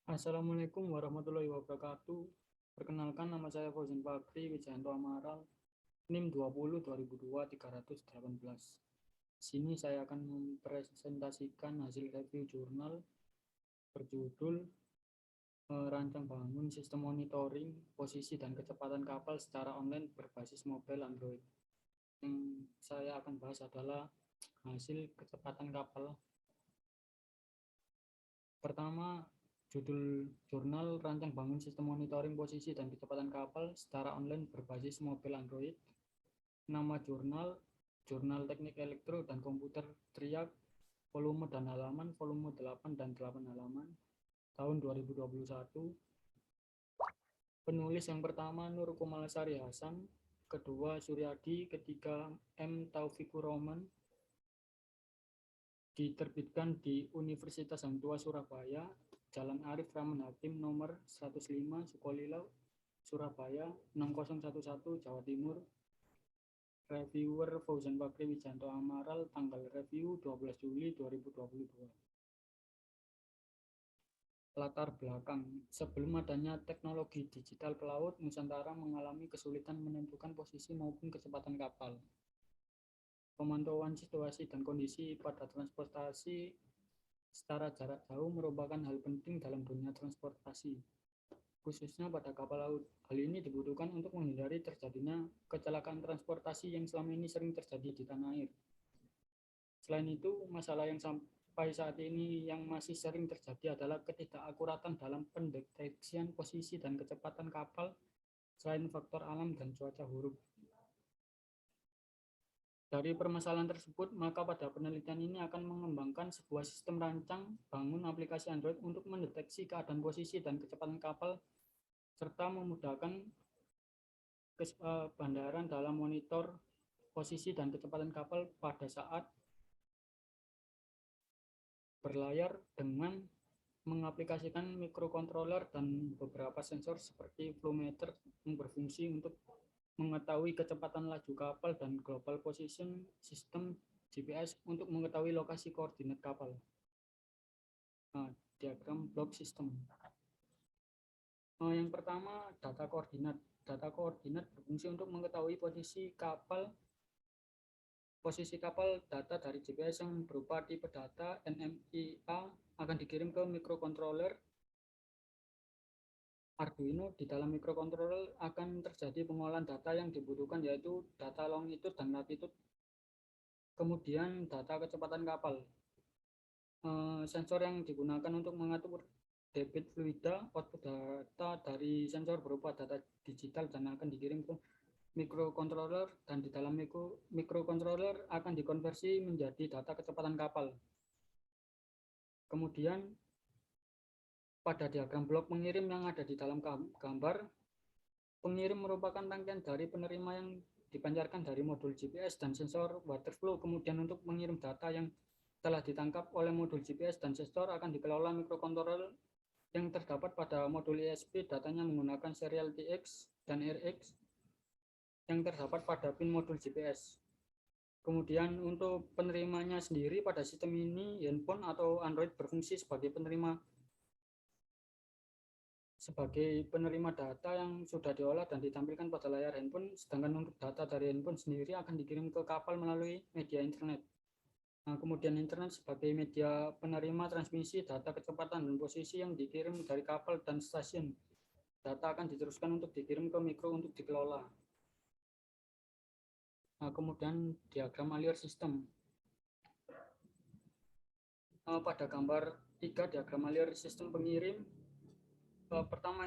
Assalamualaikum warahmatullahi wabarakatuh. Perkenalkan, nama saya Fauzan Bakri Wijayanto Amaral, NIM 20 2002 318. Sini saya akan mempresentasikan hasil review jurnal berjudul Rancang Bangun Sistem Monitoring Posisi dan Kecepatan Kapal secara online berbasis mobile Android. Yang saya akan bahas adalah hasil kecepatan kapal. Pertama, judul jurnal Rancang Bangun Sistem Monitoring Posisi dan Kecepatan Kapal secara online berbasis mobile Android. Nama jurnal, Jurnal Teknik Elektro dan Komputer Triak, volume dan halaman, volume 8 dan 8 halaman, tahun 2021. Penulis yang pertama Nur Kumalasari Hasan, kedua Suryadi, ketiga M. Taufikur Roman. Diterbitkan di Universitas Hang Tuah Surabaya, Jalan Arif Rahman Hakim nomor 105 Sukolilo, Surabaya 6011 Jawa Timur. Reviewer Fauzan Bakri Wijayanto Amaral, tanggal review 12 Juli 2022. Latar belakang: sebelum adanya teknologi digital pelaut, Nusantara mengalami kesulitan menentukan posisi maupun kecepatan kapal. Pemantauan situasi dan kondisi pada transportasi secara jarak jauh merupakan hal penting dalam dunia transportasi, khususnya pada kapal laut. Hal ini dibutuhkan untuk menghindari terjadinya kecelakaan transportasi yang selama ini sering terjadi di tanah air. Selain itu, masalah yang sampai saat ini yang masih sering terjadi adalah ketidakakuratan dalam pendeteksian posisi dan kecepatan kapal selain faktor alam dan cuaca buruk. Dari permasalahan tersebut, maka pada penelitian ini akan mengembangkan sebuah sistem rancang bangun aplikasi Android untuk mendeteksi keadaan posisi dan kecepatan kapal, serta memudahkan kebandaran dalam monitor posisi dan kecepatan kapal pada saat berlayar dengan mengaplikasikan mikrokontroler dan beberapa sensor seperti flow meter yang berfungsi untuk mengetahui kecepatan laju kapal dan global position system GPS untuk mengetahui lokasi koordinat kapal. Diagram block system. Yang pertama, data koordinat. Data koordinat berfungsi untuk mengetahui posisi kapal. Data dari GPS yang berupa tipe data NMIA akan dikirim ke mikrokontroler Arduino. Di dalam mikrokontroler akan terjadi pengolahan data yang dibutuhkan, yaitu data longitude dan latitude, kemudian data kecepatan kapal. Sensor yang digunakan untuk mengatur debit fluida, output data dari sensor berupa data digital dan akan dikirim ke mikrokontroler, dan di dalam mikrokontroler akan dikonversi menjadi data kecepatan kapal. Kemudian pada diagram blok pengirim yang ada di dalam gambar, pengirim merupakan rangkaian dari penerima yang dipancarkan dari modul GPS dan sensor water flow. Kemudian untuk mengirim data yang telah ditangkap oleh modul GPS dan sensor akan dikelola mikrokontroler yang terdapat pada modul ISP. Datanya menggunakan serial TX dan RX yang terdapat pada pin modul GPS. Kemudian untuk penerimanya sendiri pada sistem ini, handphone atau Android berfungsi sebagai penerima data yang sudah diolah dan ditampilkan pada layar handphone, sedangkan untuk data dari handphone sendiri akan dikirim ke kapal melalui media internet. Kemudian internet sebagai media penerima transmisi data kecepatan dan posisi yang dikirim dari kapal dan stasiun. Data akan diteruskan untuk dikirim ke mikro untuk dikelola. Kemudian diagram alir sistem. Pada gambar 3, diagram alir sistem pengirim. Pertama,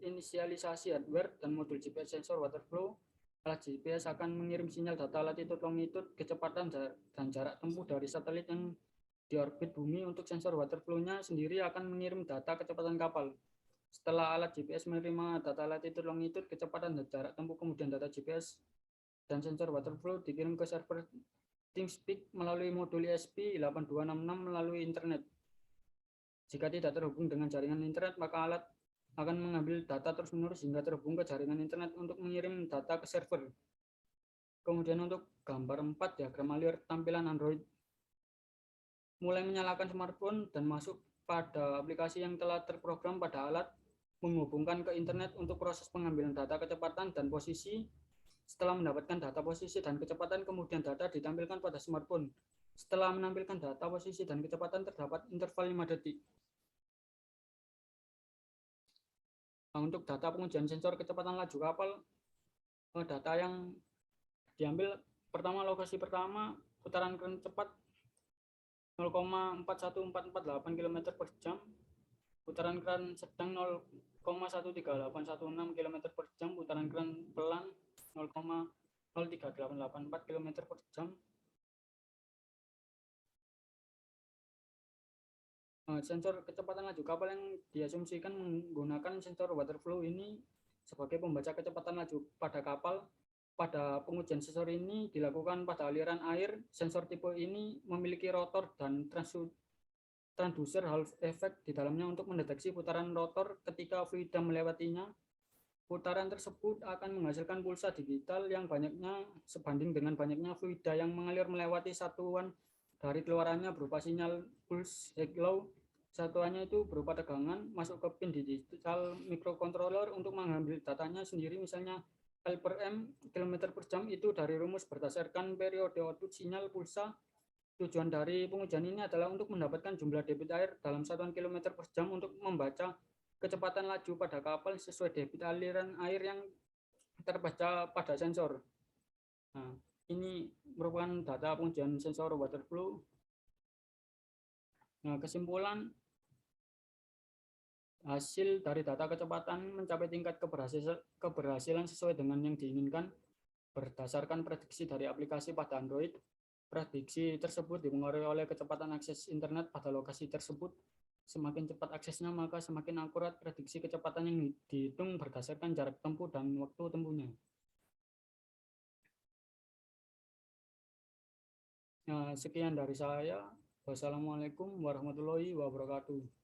inisialisasi hardware dan modul GPS sensor waterflow. Alat GPS akan mengirim sinyal data latitude, longitude, kecepatan dan jarak tempuh dari satelit yang di orbit bumi. Untuk sensor waterflow-nya sendiri akan mengirim data kecepatan kapal. Setelah alat GPS menerima data latitude, longitude, kecepatan dan jarak tempuh, kemudian data GPS dan sensor waterflow dikirim ke server TeamSpeak melalui modul ESP8266 melalui internet. Jika tidak terhubung dengan jaringan internet, maka alat akan mengambil data terus-menerus hingga terhubung ke jaringan internet untuk mengirim data ke server. Kemudian untuk gambar 4, diagram alir tampilan Android. Mulai menyalakan smartphone dan masuk pada aplikasi yang telah terprogram pada alat menghubungkan ke internet untuk proses pengambilan data kecepatan dan posisi. Setelah mendapatkan data posisi dan kecepatan, kemudian data ditampilkan pada smartphone. Setelah menampilkan data posisi dan kecepatan, terdapat interval 5 detik. Nah, untuk data pengujian sensor kecepatan laju kapal, data yang diambil pertama, lokasi pertama, putaran keren cepat 0,41448 km per jam, putaran keran sedang 0,13816 km per jam, putaran keran pelan 0,03884 km per jam. Sensor kecepatan laju kapal yang diasumsikan menggunakan sensor water flow ini sebagai pembaca kecepatan laju pada kapal. Pada pengujian sensor ini dilakukan pada aliran air. Sensor tipe ini memiliki rotor dan transducer Hall effect di dalamnya untuk mendeteksi putaran rotor ketika fluida melewatinya. Putaran tersebut akan menghasilkan pulsa digital yang banyaknya sebanding dengan banyaknya fluida yang mengalir melewati satuan dari keluarannya berupa sinyal pulse hello. Satuannya itu berupa tegangan masuk ke pin digital microcontroller untuk mengambil datanya sendiri, misalnya L per M km per jam itu dari rumus berdasarkan periode output sinyal pulsa. Tujuan dari pengujian ini adalah untuk mendapatkan jumlah debit air dalam satuan kilometer per jam untuk membaca kecepatan laju pada kapal sesuai debit aliran air yang terbaca pada sensor. Nah, ini merupakan data pengujian sensor water flow. Nah, kesimpulan, hasil dari data kecepatan mencapai tingkat keberhasilan sesuai dengan yang diinginkan berdasarkan prediksi dari aplikasi pada Android. Prediksi tersebut dipengaruhi oleh kecepatan akses internet pada lokasi tersebut. Semakin cepat aksesnya, maka semakin akurat prediksi kecepatan yang dihitung berdasarkan jarak tempuh dan waktu tempuhnya. Nah, sekian dari saya. Wassalamualaikum warahmatullahi wabarakatuh.